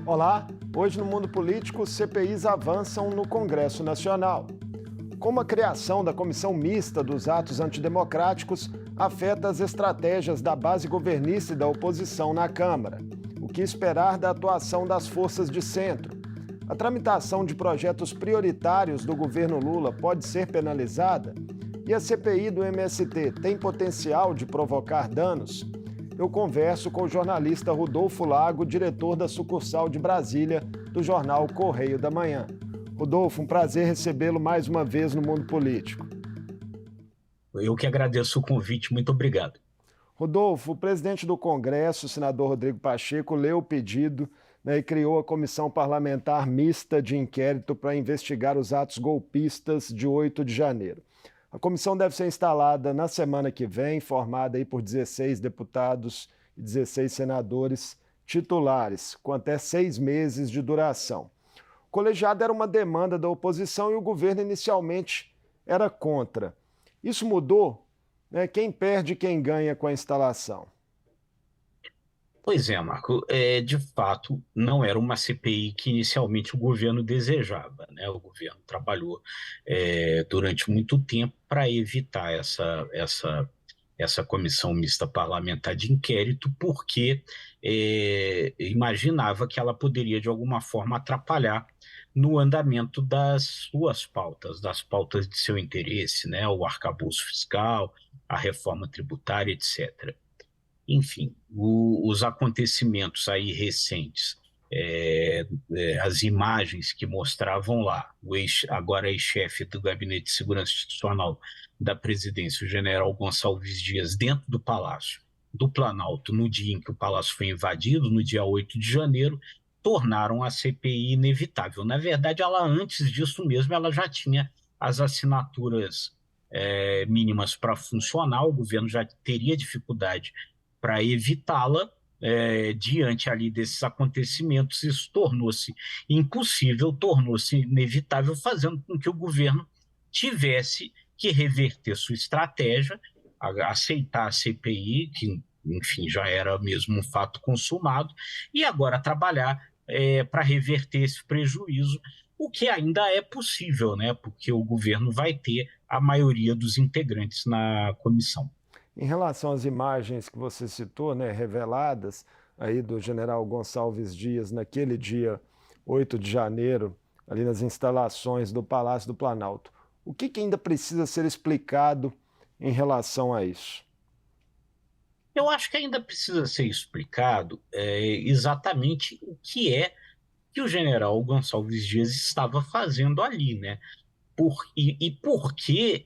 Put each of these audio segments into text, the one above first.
Olá, hoje no Mundo Político, CPIs avançam no Congresso Nacional. Como a criação da comissão mista dos atos antidemocráticos afeta as estratégias da base governista e da oposição na Câmara. O que esperar da atuação das forças de centro? A tramitação de projetos prioritários do governo Lula pode ser penalizada? E a CPI do MST tem potencial de provocar danos? Eu converso com o jornalista Rodolfo Lago, diretor da sucursal de Brasília do jornal Correio da Manhã. Rodolfo, um prazer recebê-lo mais uma vez no Mundo Político. Eu que agradeço o convite, muito obrigado. Rodolfo, o presidente do Congresso, o senador Rodrigo Pacheco, leu o pedido, e criou a comissão parlamentar mista de inquérito para investigar os atos golpistas de 8 de janeiro. A comissão deve ser instalada na semana que vem, formada aí por 16 deputados e 16 senadores titulares, com até 6 meses de duração. O colegiado era uma demanda da oposição e o governo inicialmente era contra. Isso mudou? Quem perde e quem ganha com a instalação? Pois é, Marco, de fato não era uma CPI que inicialmente o governo desejava, né? O governo trabalhou durante muito tempo para evitar essa comissão mista parlamentar de inquérito, porque imaginava que ela poderia de alguma forma atrapalhar no andamento das suas pautas, das pautas de seu interesse, né? O arcabouço fiscal, a reforma tributária, etc. Enfim, os acontecimentos aí recentes, as imagens que mostravam lá, agora ex-chefe do Gabinete de Segurança Institucional da Presidência, o general Gonçalves Dias, dentro do Palácio do Planalto, no dia em que o Palácio foi invadido, no dia 8 de janeiro, tornaram a CPI inevitável. Na verdade, ela antes disso mesmo, ela já tinha as assinaturas mínimas para funcionar, o governo já teria dificuldade para evitá-la. Diante ali desses acontecimentos, isso tornou-se impossível, tornou-se inevitável, fazendo com que o governo tivesse que reverter sua estratégia, aceitar a CPI, que, enfim, já era mesmo um fato consumado, e agora trabalhar para reverter esse prejuízo, o que ainda é possível, né? Porque o governo vai ter a maioria dos integrantes na comissão. Em relação às imagens que você citou, reveladas aí do general Gonçalves Dias naquele dia 8 de janeiro, ali nas instalações do Palácio do Planalto, o que ainda precisa ser explicado em relação a isso? Eu acho que ainda precisa ser explicado exatamente o que é que o general Gonçalves Dias estava fazendo ali, né? E por que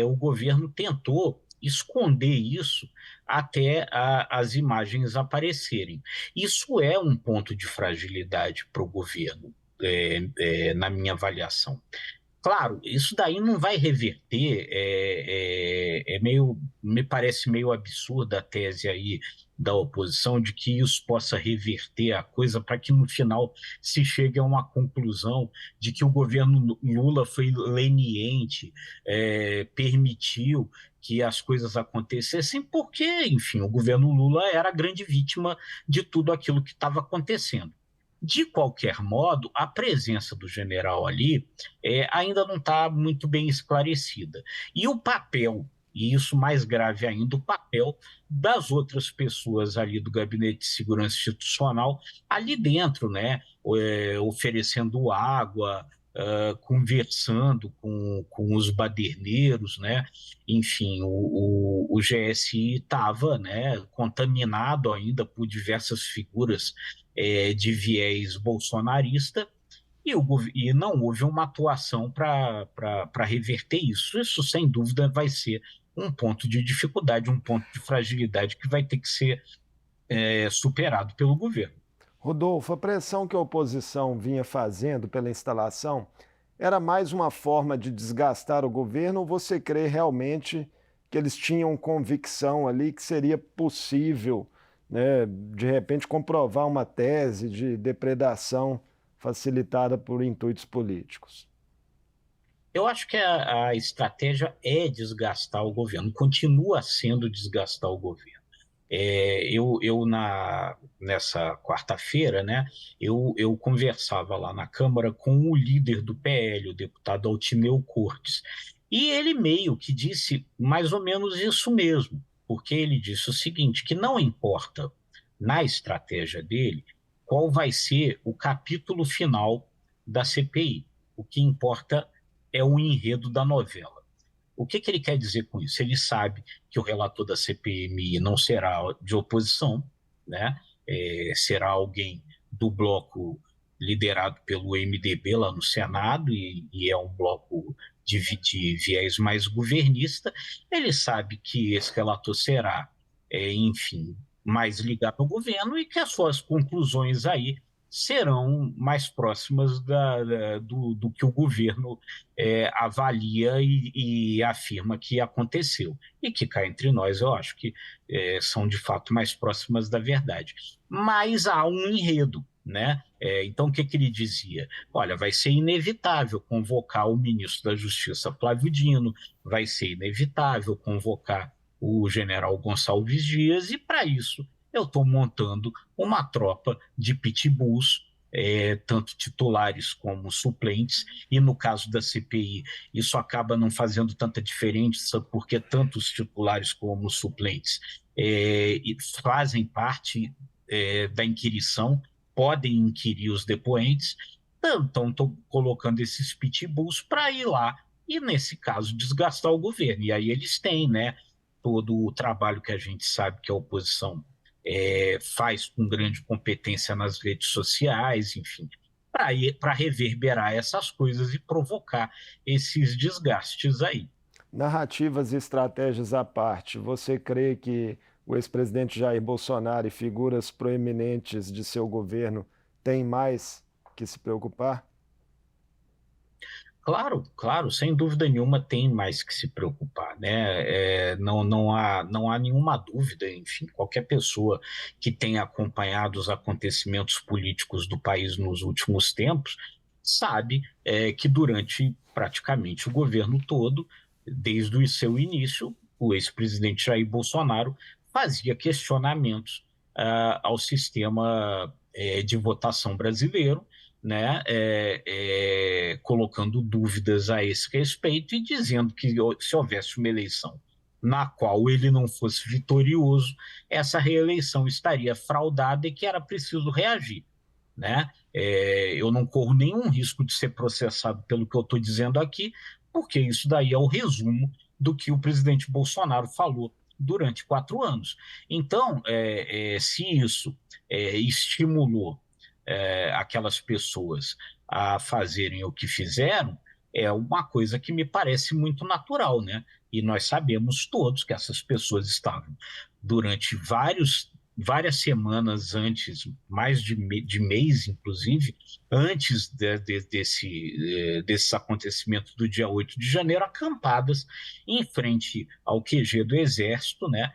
o governo tentou esconder isso até as imagens aparecerem. Isso é um ponto de fragilidade para o governo, na minha avaliação. Claro, isso daí não vai reverter, me parece meio absurda a tese aí da oposição de que isso possa reverter a coisa para que no final se chegue a uma conclusão de que o governo Lula foi leniente, permitiu que as coisas acontecessem, porque, enfim, o governo Lula era a grande vítima de tudo aquilo que estava acontecendo. De qualquer modo, a presença do general ali ainda não está muito bem esclarecida. E o papel, e isso mais grave ainda, o papel das outras pessoas ali do Gabinete de Segurança Institucional ali dentro, né? Oferecendo água, conversando com os baderneiros, né? Enfim, o GSI estava, né, contaminado ainda por diversas figuras de viés bolsonarista, e não houve uma atuação para reverter isso. Isso, sem dúvida, vai ser um ponto de dificuldade, um ponto de fragilidade que vai ter que ser superado pelo governo. Rodolfo, a pressão que a oposição vinha fazendo pela instalação era mais uma forma de desgastar o governo ou você crê realmente que eles tinham convicção ali que seria possível, de repente, comprovar uma tese de depredação facilitada por intuitos políticos? Eu acho que a estratégia é desgastar o governo, continua sendo desgastar o governo. Nessa quarta-feira, né, eu conversava lá na Câmara com o líder do PL, o deputado Altineu Cortes, e ele meio que disse mais ou menos isso mesmo, porque ele disse o seguinte, que não importa na estratégia dele qual vai ser o capítulo final da CPI, o que importa é o enredo da novela. O que ele quer dizer com isso? Ele sabe que o relator da CPMI não será de oposição, né? Será alguém do bloco liderado pelo MDB lá no Senado, e é um bloco de viés mais governista. Ele sabe que esse relator será, enfim, mais ligado ao governo e que as suas conclusões aí serão mais próximas do que o governo avalia e afirma que aconteceu. E que cá entre nós, eu acho que são de fato mais próximas da verdade. Mas há um enredo, né? Então, o que ele dizia? Olha, vai ser inevitável convocar o ministro da Justiça, Flávio Dino, vai ser inevitável convocar o general Gonçalves Dias, e para isso eu estou montando uma tropa de pitbulls, tanto titulares como suplentes, e no caso da CPI, isso acaba não fazendo tanta diferença, porque tanto os titulares como os suplentes fazem parte da inquirição, podem inquirir os depoentes, então estou colocando esses pitbulls para ir lá e, nesse caso, desgastar o governo. E aí eles têm, né, todo o trabalho que a gente sabe que a oposição faz com grande competência nas redes sociais, enfim, para reverberar essas coisas e provocar esses desgastes aí. Narrativas e estratégias à parte, você crê que o ex-presidente Jair Bolsonaro e figuras proeminentes de seu governo têm mais que se preocupar? Claro, claro, sem dúvida nenhuma tem mais que se preocupar, né? Não há nenhuma dúvida, enfim, qualquer pessoa que tenha acompanhado os acontecimentos políticos do país nos últimos tempos sabe que durante praticamente o governo todo, desde o seu início, o ex-presidente Jair Bolsonaro fazia questionamentos ao sistema de votação brasileiro, né, colocando dúvidas a esse respeito e dizendo que se houvesse uma eleição na qual ele não fosse vitorioso, essa reeleição estaria fraudada e que era preciso reagir, né? Eu não corro nenhum risco de ser processado pelo que eu estou dizendo aqui, porque isso daí é o resumo do que o presidente Bolsonaro falou durante 4 anos. Então, se isso estimulou aquelas pessoas a fazerem o que fizeram, é uma coisa que me parece muito natural, né? E nós sabemos todos que essas pessoas estavam durante várias semanas antes, mais de mês, inclusive, antes desses acontecimentos do dia 8 de janeiro, acampadas em frente ao QG do Exército, né?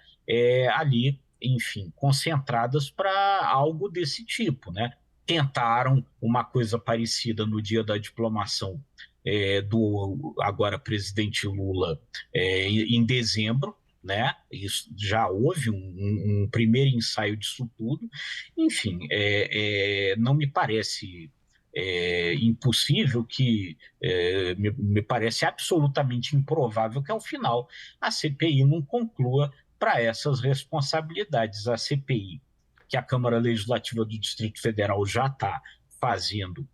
Ali, enfim, concentradas para algo desse tipo, né? Tentaram uma coisa parecida no dia da diplomação do agora presidente Lula em dezembro, né? Isso, já houve um primeiro ensaio disso tudo. Enfim, não me parece impossível que me parece absolutamente improvável que ao final a CPI não conclua para essas responsabilidades. A CPI, que a Câmara Legislativa do Distrito Federal já está fazendo,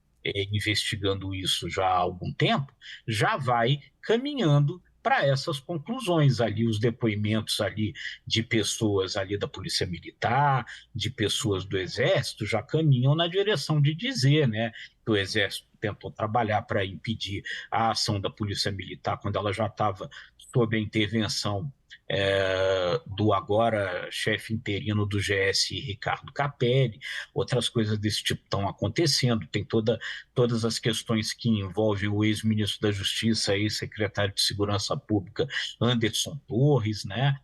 investigando isso já há algum tempo, já vai caminhando para essas conclusões ali, os depoimentos ali de pessoas ali da Polícia Militar, de pessoas do Exército, já caminham na direção de dizer, né, que o Exército tentou trabalhar para impedir a ação da Polícia Militar quando ela já estava sob a intervenção do agora chefe interino do GSI, Ricardo Capelli. Outras coisas desse tipo estão acontecendo, tem todas as questões que envolvem o ex-ministro da Justiça e secretário de Segurança Pública, Anderson Torres, né?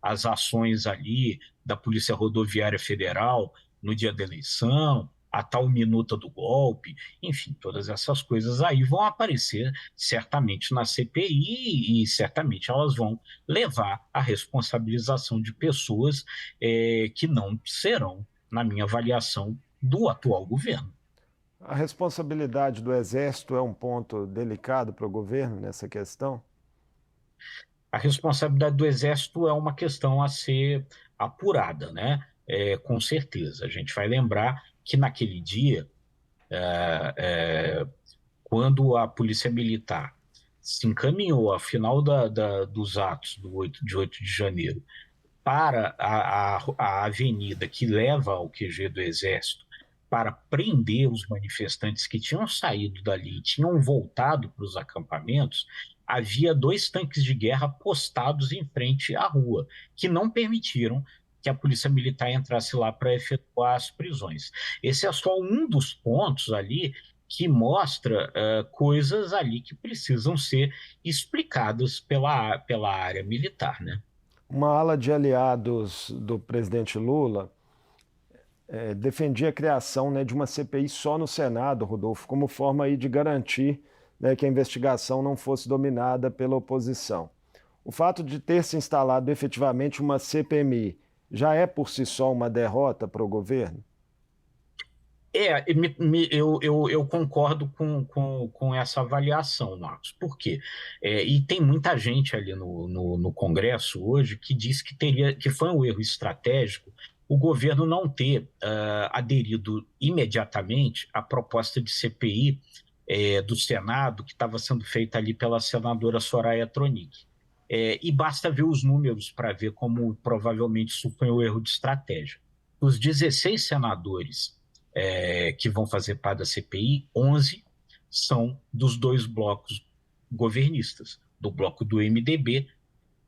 As ações ali da Polícia Rodoviária Federal no dia da eleição, a tal minuta do golpe, enfim, todas essas coisas aí vão aparecer certamente na CPI e certamente elas vão levar à responsabilização de pessoas que não serão, na minha avaliação, do atual governo. A responsabilidade do Exército é um ponto delicado para o governo nessa questão? A responsabilidade do Exército é uma questão a ser apurada, né? Com certeza. A gente vai lembrar que naquele dia, quando a Polícia Militar se encaminhou ao final dos atos de 8 de janeiro para a avenida que leva ao QG do Exército para prender os manifestantes que tinham saído dali e tinham voltado para os acampamentos, havia 2 tanques de guerra postados em frente à rua, que não permitiram que a polícia militar entrasse lá para efetuar as prisões. Esse é só um dos pontos ali que mostra coisas ali que precisam ser explicadas pela área militar, né? Uma ala de aliados do presidente Lula defendia a criação, né, de uma CPI só no Senado, Rodolfo, como forma aí de garantir, né, que a investigação não fosse dominada pela oposição. O fato de ter se instalado efetivamente uma CPMI já é por si só uma derrota para o governo? Eu concordo com essa avaliação, Marcos. Por quê? E tem muita gente ali no Congresso hoje que diz que foi um erro estratégico o governo não ter aderido imediatamente à proposta de CPI do Senado, que estava sendo feita ali pela senadora Soraya Tronic. E basta ver os números para ver como provavelmente isso foi um erro de estratégia. Os 16 senadores que vão fazer parte da CPI, 11 são dos 2 blocos governistas, do bloco do MDB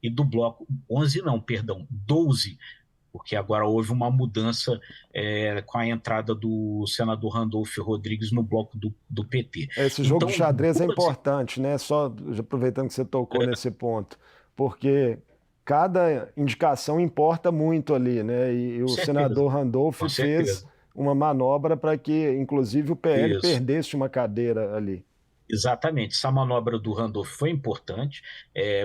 e do bloco, 11 não, perdão, 12, porque agora houve uma mudança com a entrada do senador Randolfo Rodrigues no bloco do PT. Esse jogo Então, de xadrez é 12, importante, né? Só aproveitando que você tocou nesse ponto, porque cada indicação importa muito ali, né? E com o certeza, senador Randolph com fez certeza. uma manobra para que, inclusive, o PL Isso. perdesse uma cadeira ali. Exatamente. Essa manobra do Randolph foi importante,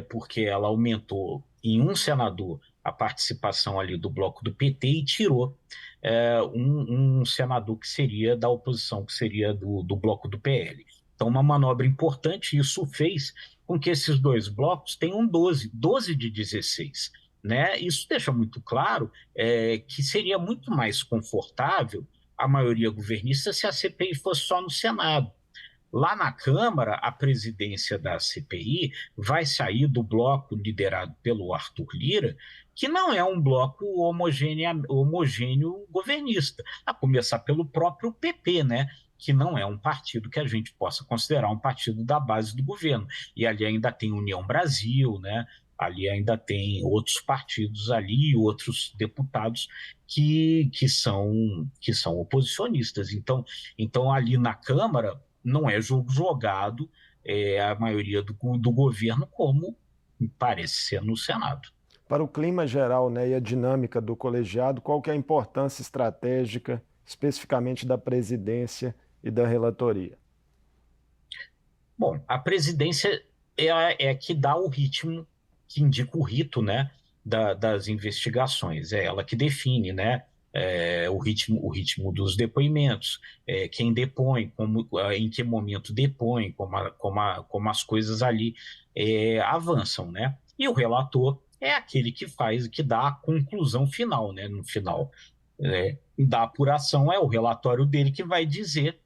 porque ela aumentou em um senador a participação ali do bloco do PT e tirou um senador que seria da oposição, que seria do bloco do PL. Então, uma manobra importante, isso fez com que esses 2 blocos tenham 12 de 16. Né? Isso deixa muito claro que seria muito mais confortável a maioria governista se a CPI fosse só no Senado. Lá na Câmara, a presidência da CPI vai sair do bloco liderado pelo Arthur Lira, que não é um bloco homogêneo governista, a começar pelo próprio PP, né? Que não é um partido que a gente possa considerar um partido da base do governo. E ali ainda tem União Brasil, né? Ali ainda tem outros partidos ali, outros deputados que são oposicionistas. Então, ali na Câmara, não é jogo jogado a maioria do governo, como parece ser no Senado. Para o clima geral, né, e a dinâmica do colegiado, qual que é a importância estratégica, especificamente da presidência e da relatoria? Bom, a presidência é que dá o ritmo, que indica o rito, né, das investigações. É ela que define, né, o ritmo dos depoimentos, quem depõe, em que momento depõe, como as coisas ali avançam, né? E o relator é aquele que dá a conclusão final, né? No final da apuração, é o relatório dele que vai dizer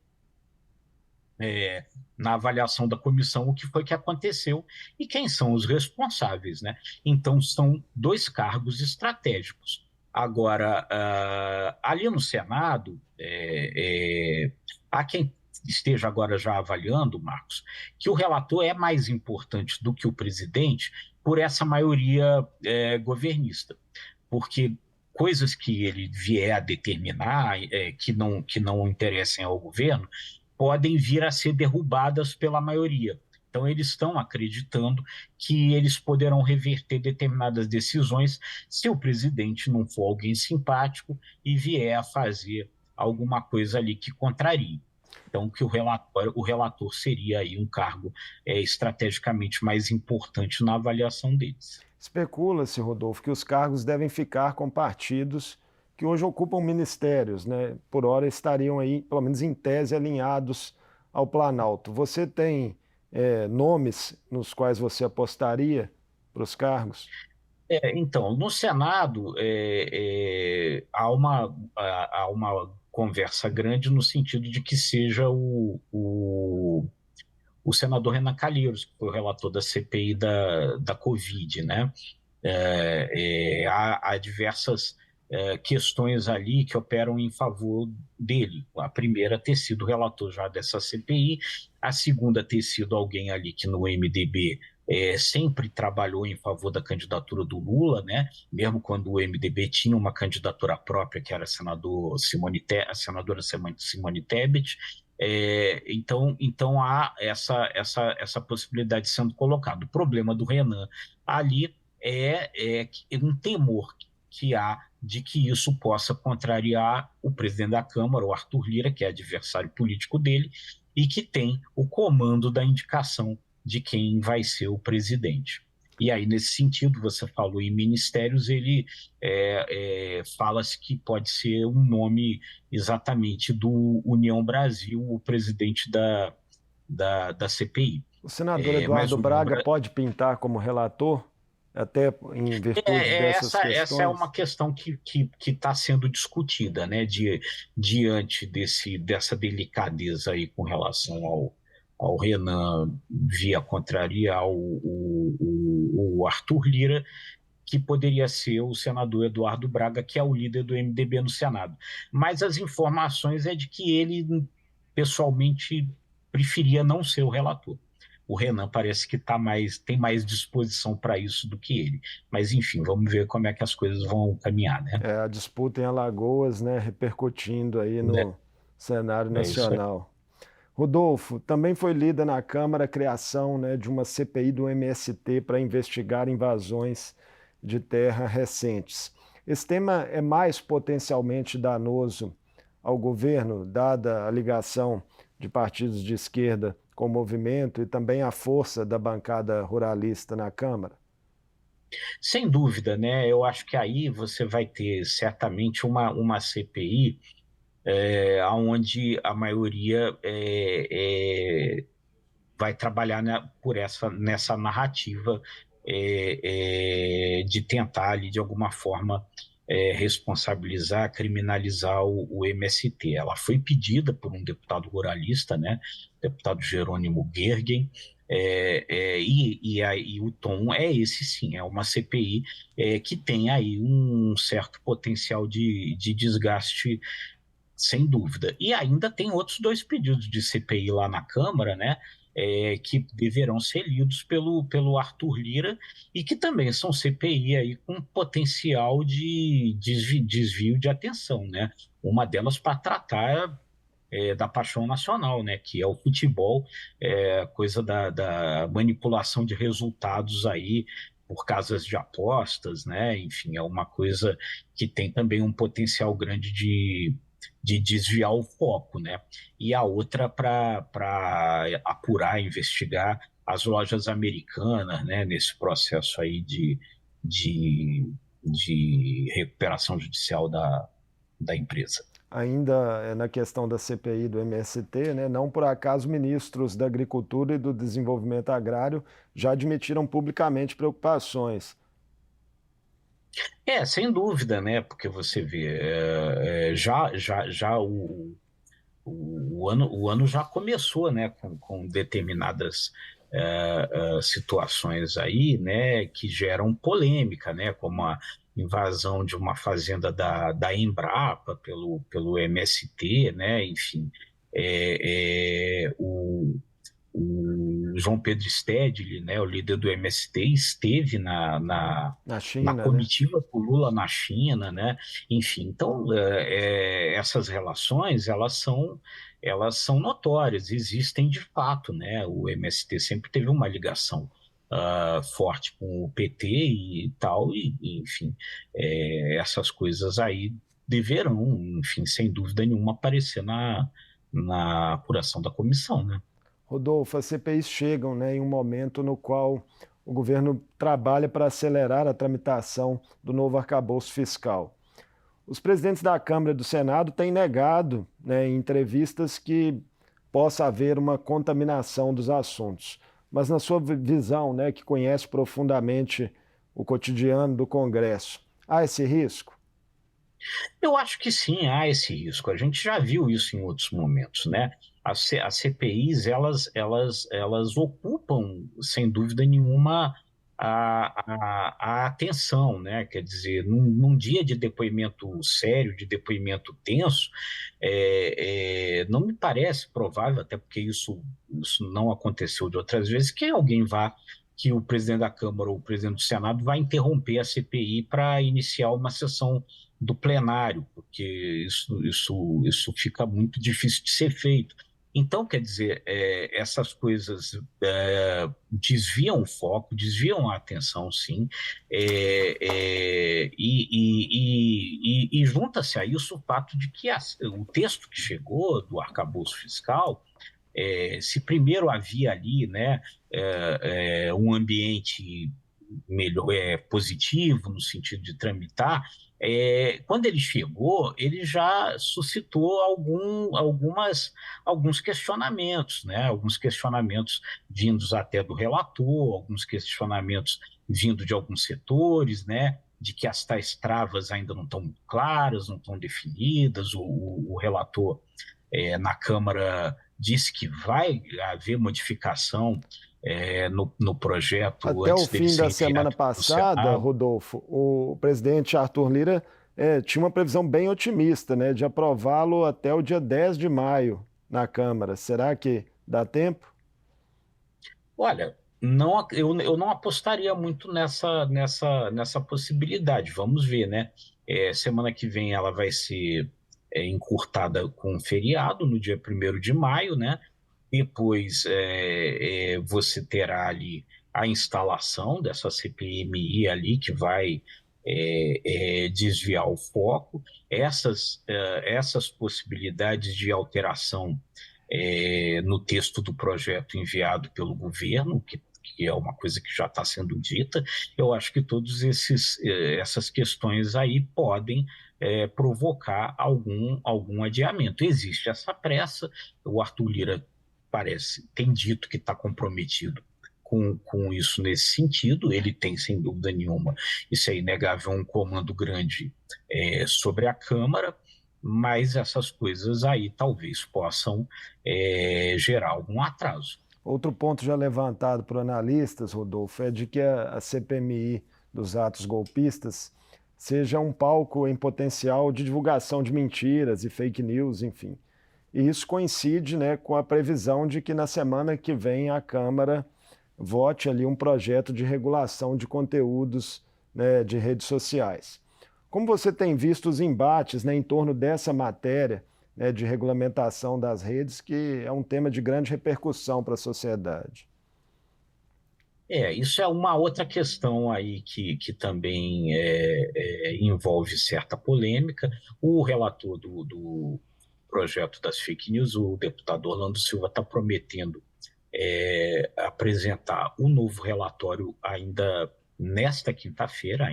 na avaliação da comissão o que foi que aconteceu e quem são os responsáveis, né? Então, são 2 cargos estratégicos. Agora, ali no Senado, há quem esteja agora já avaliando, Marcos, que o relator é mais importante do que o presidente por essa maioria governista, porque coisas que ele vier a determinar que não interessem ao governo podem vir a ser derrubadas pela maioria. Então, eles estão acreditando que eles poderão reverter determinadas decisões se o presidente não for alguém simpático e vier a fazer alguma coisa ali que contrarie. Então, que o relator seria aí um cargo estrategicamente mais importante na avaliação deles. Especula-se, Rodolfo, que os cargos devem ficar com partidos que hoje ocupam ministérios, né? Por hora estariam aí, pelo menos em tese, alinhados ao Planalto. Você tem nomes nos quais você apostaria para os cargos? Então, no Senado, há uma conversa grande no sentido de que seja o senador Renan Calheiros, que foi o relator da CPI da Covid, né? Há diversas questões ali que operam em favor dele. A primeira, ter sido relator já dessa CPI, a segunda, ter sido alguém ali que no MDB sempre trabalhou em favor da candidatura do Lula, né? Mesmo quando o MDB tinha uma candidatura própria, que era a senadora Simone Tebet. Então há essa possibilidade sendo colocada. O problema do Renan ali é um temor que há de que isso possa contrariar o presidente da Câmara, o Arthur Lira, que é adversário político dele, e que tem o comando da indicação de quem vai ser o presidente. E aí, nesse sentido, você falou em ministérios, ele fala-se que pode ser um nome exatamente do União Brasil, o presidente da CPI. O senador Mas Eduardo o União Braga pode pintar como relator, até em virtude dessas essa é uma questões? questão que está sendo discutida, né, diante dessa delicadeza aí com relação ao Renan via contrariar o Arthur Lira, que poderia ser o senador Eduardo Braga, que é o líder do MDB no Senado. Mas as informações é de que ele, pessoalmente, preferia não ser o relator. O Renan parece que tem mais disposição para isso do que ele. Mas, enfim, vamos ver como é que as coisas vão caminhar, né? A disputa em Alagoas, né, repercutindo aí no cenário É isso aí. nacional. Rodolfo, também foi lida na Câmara a criação, né, de uma CPI do MST para investigar invasões de terra recentes. Esse tema é mais potencialmente danoso ao governo, dada a ligação de partidos de esquerda com o movimento e também a força da bancada ruralista na Câmara? Sem dúvida, né? Eu acho que aí você vai ter certamente uma CPI onde a maioria vai trabalhar, né, nessa narrativa de tentar ali, de alguma forma, responsabilizar, criminalizar o MST. Ela foi pedida por um deputado ruralista, né, deputado Jerônimo Gergen, e o tom é esse sim, é uma CPI que tem aí um certo potencial de desgaste, sem dúvida. E ainda tem outros dois pedidos de CPI lá na Câmara, né? Que deverão ser lidos pelo Arthur Lira e que também são CPI aí com potencial de desvio de atenção, né? Uma delas para tratar da paixão nacional, né? Que é o futebol, coisa da manipulação de resultados aí por casas de apostas, né? Enfim, é uma coisa que tem também um potencial grande de desviar o foco, né? E a outra para apurar, investigar as lojas americanas, né? Nesse processo aí de recuperação judicial da empresa. Ainda na questão da CPI do MST, né, não por acaso ministros da Agricultura e do Desenvolvimento Agrário já admitiram publicamente preocupações. Sem dúvida, né? Porque você vê, já o ano já começou, né? Com determinadas situações aí, né? Que geram polêmica, né? Como a invasão de uma fazenda da Embrapa pelo MST, né? Enfim, o João Pedro Stedley, né, o líder do MST, esteve Na na China, né? comitiva com Lula na China, né? Enfim, então essas relações elas são notórias, existem de fato, né? O MST sempre teve uma ligação forte com o PT e tal, e enfim, essas coisas aí deverão, enfim, sem dúvida nenhuma, aparecer na apuração da comissão, né? Rodolfo, as CPIs chegam, né, em um momento no qual o governo trabalha para acelerar a tramitação do novo arcabouço fiscal. Os presidentes da Câmara e do Senado têm negado, né, em entrevistas, que possa haver uma contaminação dos assuntos. Mas na sua visão, né, que conhece profundamente o cotidiano do Congresso, há esse risco? Eu acho que sim, há esse risco. A gente já viu isso em outros momentos, né? As CPIs, elas ocupam, sem dúvida nenhuma, a atenção, né? Quer dizer, num dia de depoimento sério, de depoimento tenso, não me parece provável, até porque isso não aconteceu de outras vezes, que alguém vá, que o presidente da Câmara ou o presidente do Senado vai interromper a CPI para iniciar uma sessão do plenário, porque isso fica muito difícil de ser feito. Então, quer dizer, essas coisas desviam o foco, desviam a atenção, sim, e junta-se a isso o fato de que o texto que chegou do arcabouço fiscal, se primeiro havia ali, né, um ambiente melhor, positivo no sentido de tramitar, quando ele chegou, ele já suscitou alguns questionamentos, né? Alguns questionamentos vindos até do relator, alguns questionamentos vindo de alguns setores, né? De que as tais travas ainda não estão claras, não estão definidas. O relator, na Câmara, disse que vai haver modificação no projeto Até o antes dele fim ser da semana enviado para o passada, Senado. Rodolfo, o presidente Arthur Lira tinha uma previsão bem otimista, né, de aprová-lo até o dia 10 de maio na Câmara. Será que dá tempo? Olha, não, eu não apostaria muito nessa possibilidade. Vamos ver, né? Semana que vem ela vai ser encurtada com um feriado no dia 1º de maio, né? Depois você terá ali a instalação dessa CPMI ali que vai desviar o foco. Essas possibilidades de alteração no texto do projeto enviado pelo governo, que é uma coisa que já está sendo dita, eu acho que todas essas questões aí podem provocar algum adiamento. Existe essa pressa, o Arthur Lira tem dito que está comprometido com isso nesse sentido, ele tem, sem dúvida nenhuma, isso é inegável, um comando grande sobre a Câmara, mas essas coisas aí talvez possam gerar algum atraso. Outro ponto já levantado por analistas, Rodolfo, é de que a CPMI dos atos golpistas seja um palco em potencial de divulgação de mentiras e fake news, enfim. E isso coincide, né, com a previsão de que na semana que vem a Câmara vote ali um projeto de regulação de conteúdos, né, de redes sociais. Como você tem visto os embates, né, em torno dessa matéria, né, de regulamentação das redes, que é um tema de grande repercussão para a sociedade? Isso é uma outra questão aí que também envolve certa polêmica. O relator do projeto das fake news, o deputado Orlando Silva, está prometendo apresentar o novo relatório ainda nesta quinta-feira,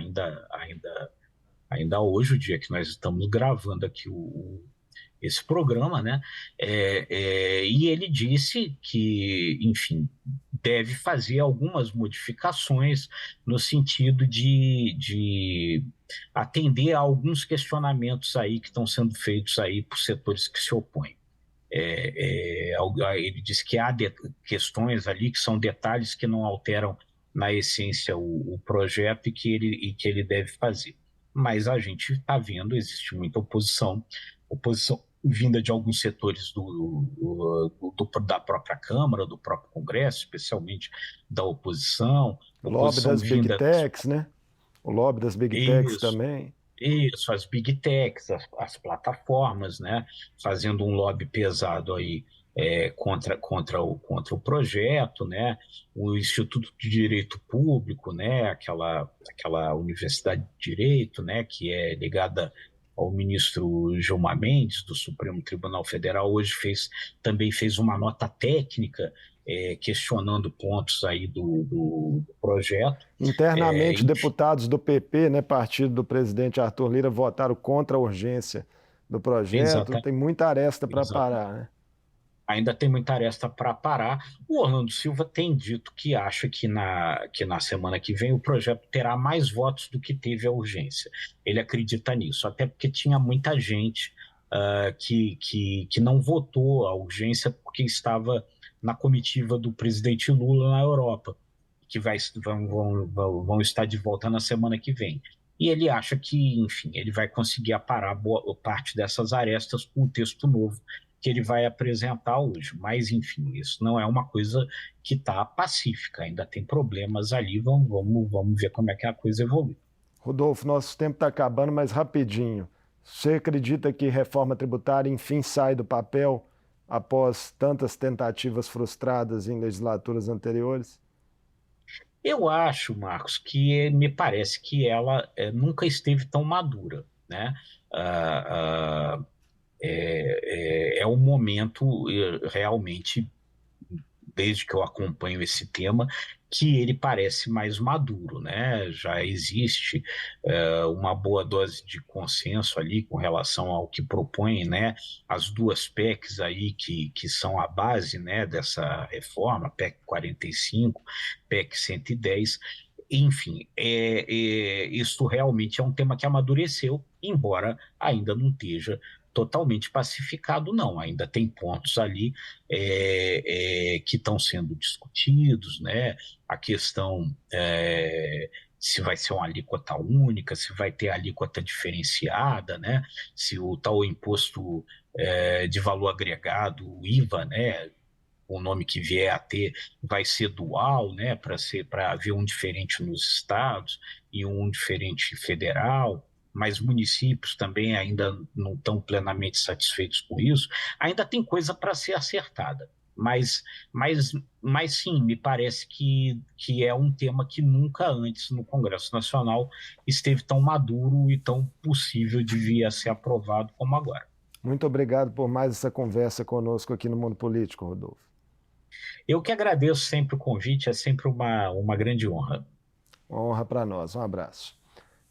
ainda hoje, o dia que nós estamos gravando aqui esse programa, né? E ele disse que, enfim, deve fazer algumas modificações no sentido de atender a alguns questionamentos aí que estão sendo feitos aí por setores que se opõem. Ele diz que há questões ali que são detalhes que não alteram na essência o projeto e que ele deve fazer. Mas a gente está vendo, existe muita oposição vinda de alguns setores da própria Câmara, do próprio Congresso, especialmente da oposição, O lobby oposição das Big vinda... Techs, né? O lobby das Big Techs Isso, também. isso, as big techs, as plataformas, né, fazendo um lobby pesado aí contra o projeto, né, o Instituto de Direito Público, né, aquela universidade de direito, né, que é ligada ao ministro Gilmar Mendes, do Supremo Tribunal Federal, hoje também fez uma nota técnica questionando pontos aí do projeto. Internamente, deputados do PP, né, partido do presidente Arthur Lira, votaram contra a urgência do projeto. Exatamente. Tem muita aresta para parar, né? Ainda tem muita aresta para parar. O Orlando Silva tem dito que acha que na semana que vem o projeto terá mais votos do que teve a urgência. Ele acredita nisso, até porque tinha muita gente que não votou a urgência porque estava na comitiva do presidente Lula na Europa, que vão estar de volta na semana que vem. E ele acha que, enfim, ele vai conseguir aparar boa parte dessas arestas com o texto novo que ele vai apresentar hoje. Mas, enfim, isso não é uma coisa que está pacífica, ainda tem problemas ali, vamos ver como é que a coisa evolui. Rodolfo, nosso tempo está acabando, mas rapidinho. Você acredita que reforma tributária, enfim, sai do papel após tantas tentativas frustradas em legislaturas anteriores? Eu acho, Marcos, que me parece que ela nunca esteve tão madura, né? É um momento realmente, desde que eu acompanho esse tema, que ele parece mais maduro, né? Já existe uma boa dose de consenso ali com relação ao que propõem, né? As duas PECs aí que são a base, né, dessa reforma, PEC 45, PEC 110. Enfim, isso realmente é um tema que amadureceu, embora ainda não esteja totalmente pacificado, não. Ainda tem pontos ali que estão sendo discutidos, né? A questão se vai ser uma alíquota única, se vai ter alíquota diferenciada, né? Se o tal imposto de valor agregado, o IVA, né? O nome que vier a ter vai ser dual, né? Para haver um diferente nos estados e um diferente federal, mas municípios também ainda não estão plenamente satisfeitos com isso. Ainda tem coisa para ser acertada, mas sim, me parece que é um tema que nunca antes no Congresso Nacional esteve tão maduro e tão possível de vir a ser aprovado como agora. Muito obrigado por mais essa conversa conosco aqui no Mundo Político, Rodolfo. Eu que agradeço sempre o convite, é sempre uma grande honra. Uma honra para nós. Um abraço.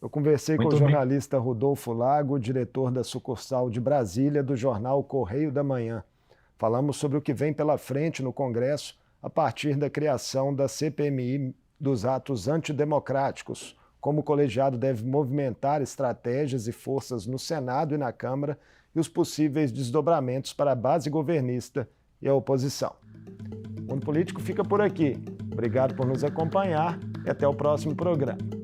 Eu conversei com Muito o jornalista Rodolfo Lago, diretor da sucursal de Brasília do jornal Correio da Manhã. Falamos sobre o que vem pela frente no Congresso a partir da criação da CPMI dos atos antidemocráticos, como o colegiado deve movimentar estratégias e forças no Senado e na Câmara e os possíveis desdobramentos para a base governista e a oposição. O Mundo Político fica por aqui. Obrigado por nos acompanhar e até o próximo programa.